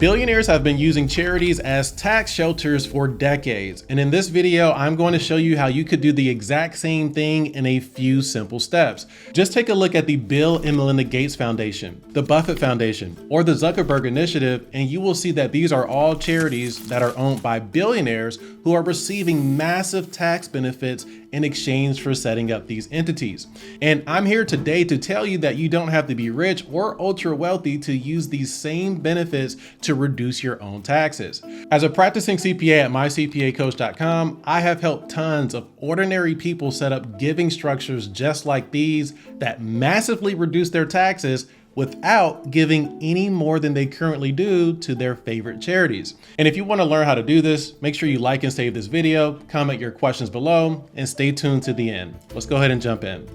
Billionaires have been using charities as tax shelters for decades, and in this video, I'm going to show you how you could do the exact same thing in a few simple steps. Just take a look at the Bill and Melinda Gates Foundation, the Buffett Foundation, or the Zuckerberg Initiative, and you will see that these are all charities that are owned by billionaires who are receiving massive tax benefits in exchange for setting up these entities. And I'm here today to tell you that you don't have to be rich or ultra wealthy to use these same benefits to reduce your own taxes. As a practicing CPA at mycpacoach.com, I have helped tons of ordinary people set up giving structures just like these that massively reduce their taxes without giving any more than they currently do to their favorite charities. And if you want to learn how to do this, make sure you like and save this video, comment your questions below, and stay tuned to the end. Let's go ahead and jump in.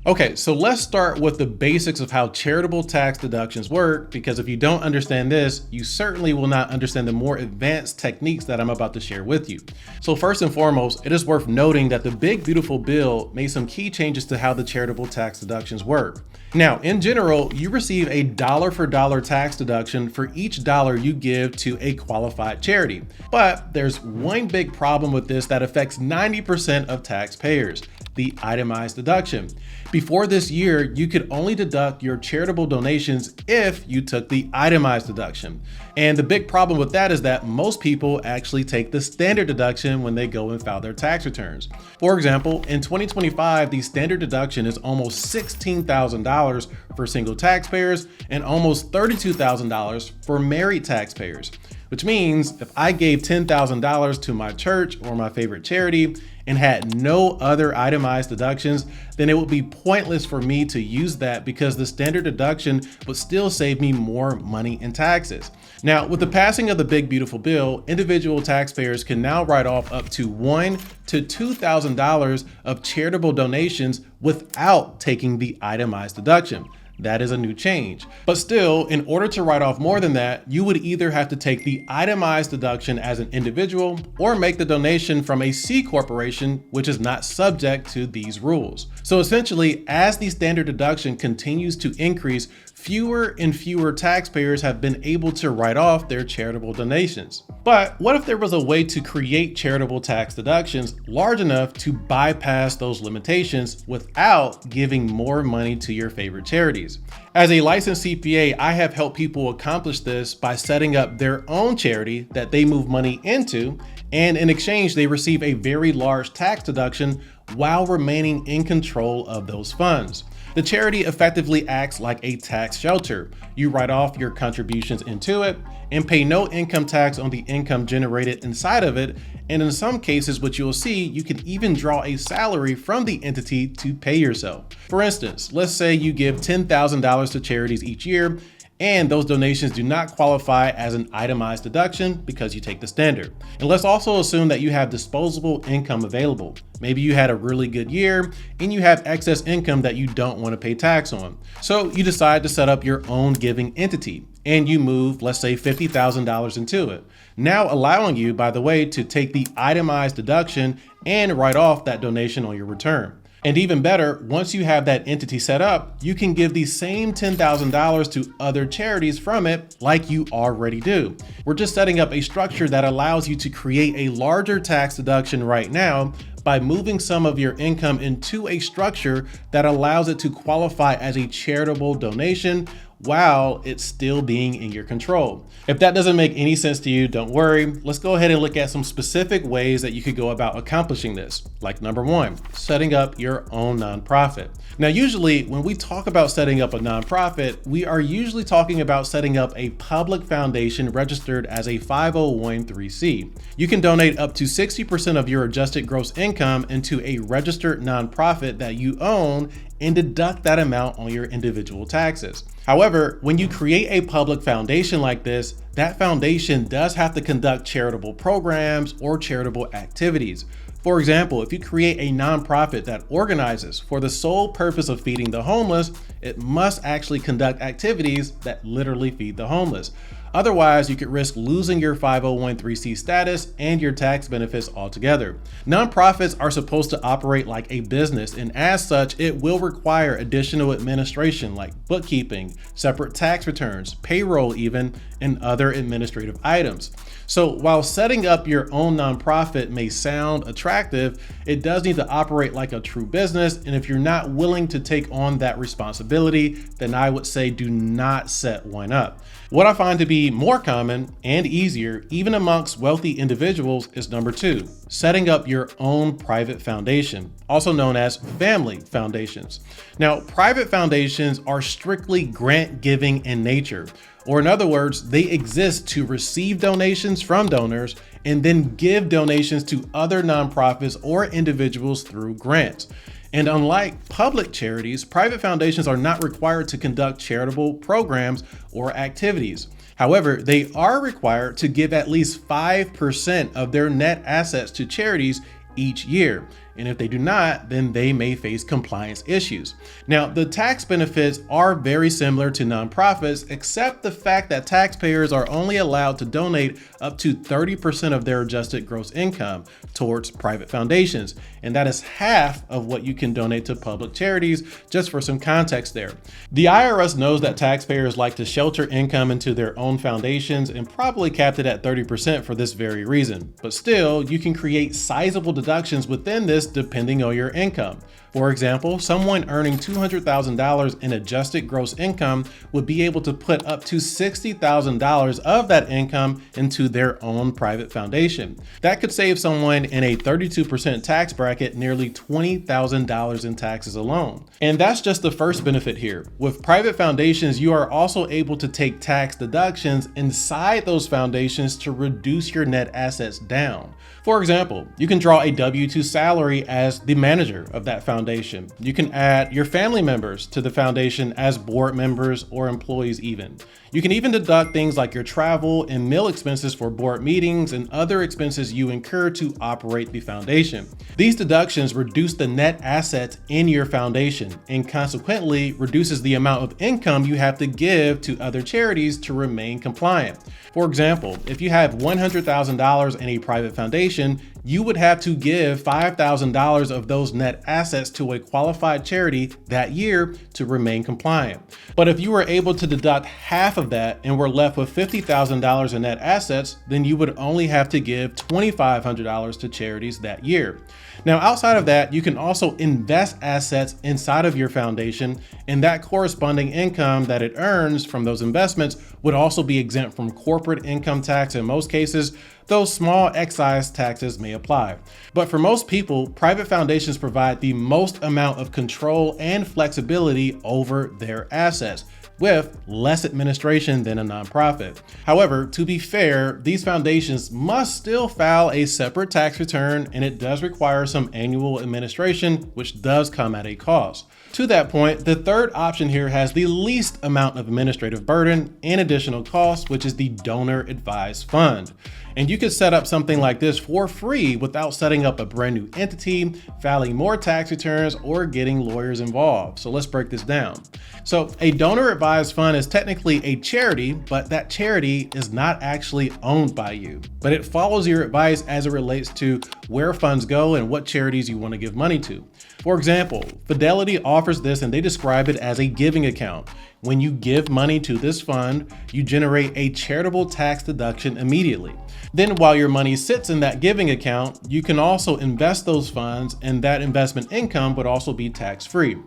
Okay, so let's start with the basics of how charitable tax deductions work, because if you don't understand this, you certainly will not understand the more advanced techniques that I'm about to share with you. So first and foremost, it is worth noting that the Big Beautiful Bill made some key changes to how the charitable tax deductions work. Now, in general, you receive a dollar for dollar tax deduction for each dollar you give to a qualified charity. But there's one big problem with this that affects 90% of taxpayers: the itemized deduction. Before this year, you could only deduct your charitable donations if you took the itemized deduction. And the big problem with that is that most people actually take the standard deduction when they go and file their tax returns. For example, in 2025, the standard deduction is almost $16,000 for single taxpayers and almost $32,000 for married taxpayers. Which means if I gave $10,000 to my church or my favorite charity and had no other itemized deductions, then it would be pointless for me to use that because the standard deduction would still save me more money in taxes. Now, with the passing of the Big Beautiful Bill, individual taxpayers can now write off up to $1,000 to $2,000 of charitable donations without taking the itemized deduction. That is a new change. But still, in order to write off more than that, you would either have to take the itemized deduction as an individual or make the donation from a C corporation, which is not subject to these rules. So essentially, as the standard deduction continues to increase, fewer and fewer taxpayers have been able to write off their charitable donations. But what if there was a way to create charitable tax deductions large enough to bypass those limitations without giving more money to your favorite charities? As a licensed CPA, I have helped people accomplish this by setting up their own charity that they move money into, and in exchange, they receive a very large tax deduction while remaining in control of those funds. The charity effectively acts like a tax shelter. You write off your contributions into it and pay no income tax on the income generated inside of it. And in some cases, what you'll see, you can even draw a salary from the entity to pay yourself. For instance, let's say you give $10,000 to charities each year, and those donations do not qualify as an itemized deduction because you take the standard. And let's also assume that you have disposable income available. Maybe you had a really good year and you have excess income that you don't want to pay tax on. So you decide to set up your own giving entity and you move, let's say, $50,000 into it. Now allowing you, by the way, to take the itemized deduction and write off that donation on your return. And even better, once you have that entity set up, you can give the same $10,000 to other charities from it like you already do. We're just setting up a structure that allows you to create a larger tax deduction right now by moving some of your income into a structure that allows it to qualify as a charitable donation while it's still being in your control. If that doesn't make any sense to you, don't worry. Let's go ahead and look at some specific ways that you could go about accomplishing this. Like number one, setting up your own nonprofit. Now, usually when we talk about setting up a nonprofit, we are usually talking about setting up a public foundation registered as a 501(c)(3). You can donate up to 60% of your adjusted gross income into a registered nonprofit that you own and deduct that amount on your individual taxes. However, when you create a public foundation like this, that foundation does have to conduct charitable programs or charitable activities. For example, if you create a nonprofit that organizes for the sole purpose of feeding the homeless, it must actually conduct activities that literally feed the homeless. Otherwise, you could risk losing your 501(c) status and your tax benefits altogether. Nonprofits are supposed to operate like a business, and as such, it will require additional administration like bookkeeping, separate tax returns, payroll even, and other administrative items. So while setting up your own nonprofit may sound attractive, it does need to operate like a true business, and if you're not willing to take on that responsibility, then I would say do not set one up. What I find to be more common and easier, even amongst wealthy individuals, is number 2, setting up your own private foundation, also known as family foundations. Now, private foundations are strictly grant giving in nature, or in other words, they exist to receive donations from donors and then give donations to other nonprofits or individuals through grants. And unlike public charities, private foundations are not required to conduct charitable programs or activities. However, they are required to give at least 5% of their net assets to charities each year. And if they do not, then they may face compliance issues. Now, the tax benefits are very similar to nonprofits, except the fact that taxpayers are only allowed to donate up to 30% of their adjusted gross income towards private foundations. And that is half of what you can donate to public charities, just for some context there. The IRS knows that taxpayers like to shelter income into their own foundations and probably capped it at 30% for this very reason. But still, you can create sizable deductions within this depending on your income. For example, someone earning $200,000 in adjusted gross income would be able to put up to $60,000 of that income into their own private foundation. That could save someone in a 32% tax bracket nearly $20,000 in taxes alone. And that's just the first benefit here. With private foundations, you are also able to take tax deductions inside those foundations to reduce your net assets down. For example, you can draw a W-2 salary as the manager of that foundation. You can add your family members to the foundation as board members or employees even. You can even deduct things like your travel and meal expenses for board meetings and other expenses you incur to operate the foundation. These deductions reduce the net assets in your foundation and consequently reduces the amount of income you have to give to other charities to remain compliant. For example, if you have $100,000 in a private foundation, you would have to give $5,000 of those net assets to a qualified charity that year to remain compliant. But if you were able to deduct half of that and were left with $50,000 in net assets, then you would only have to give $2,500 to charities that year. Now, outside of that, you can also invest assets inside of your foundation, and that corresponding income that it earns from those investments would also be exempt from corporate income tax in most cases, though small excise taxes may apply. But for most people, private foundations provide the most amount of control and flexibility over their assets, with less administration than a nonprofit. However, to be fair, these foundations must still file a separate tax return, and it does require some annual administration, which does come at a cost. To that point, the third option here has the least amount of administrative burden and additional costs, which is the donor advised fund. And you could set up something like this for free without setting up a brand new entity, filing more tax returns, or getting lawyers involved. So let's break this down. So a donor advised fund is technically a charity, but that charity is not actually owned by you, but it follows your advice as it relates to where funds go and what charities you want to give money to. For example, Fidelity offers this and they describe it as a giving account. When you give money to this fund, you generate a charitable tax deduction immediately. Then while your money sits in that giving account, you can also invest those funds, and that investment income would also be tax-free.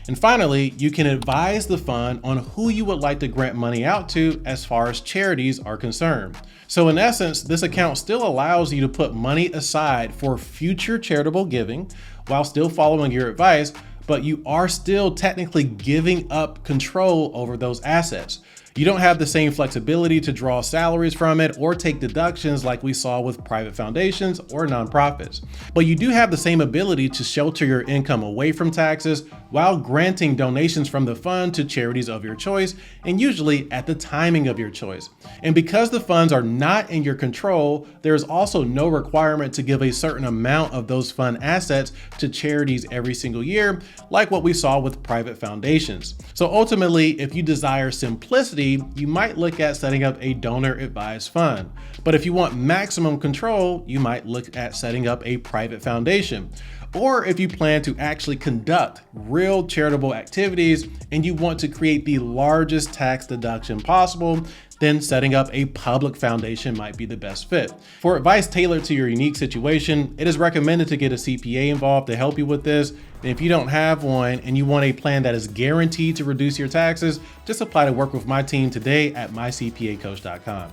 And finally, you can advise the fund on who you would like to grant money out to as far as charities are concerned. So in essence, this account still allows you to put money aside for future charitable giving while still following your advice, but you are still technically giving up control over those assets. You don't have the same flexibility to draw salaries from it or take deductions like we saw with private foundations or nonprofits. But you do have the same ability to shelter your income away from taxes while granting donations from the fund to charities of your choice, and usually at the timing of your choice. And because the funds are not in your control, there is also no requirement to give a certain amount of those fund assets to charities every single year, like what we saw with private foundations. So ultimately, if you desire simplicity, you might look at setting up a donor advised fund. But if you want maximum control, you might look at setting up a private foundation. Or if you plan to actually conduct real charitable activities and you want to create the largest tax deduction possible, then setting up a public foundation might be the best fit. For advice tailored to your unique situation, it is recommended to get a CPA involved to help you with this. And if you don't have one and you want a plan that is guaranteed to reduce your taxes, just apply to work with my team today at mycpacoach.com.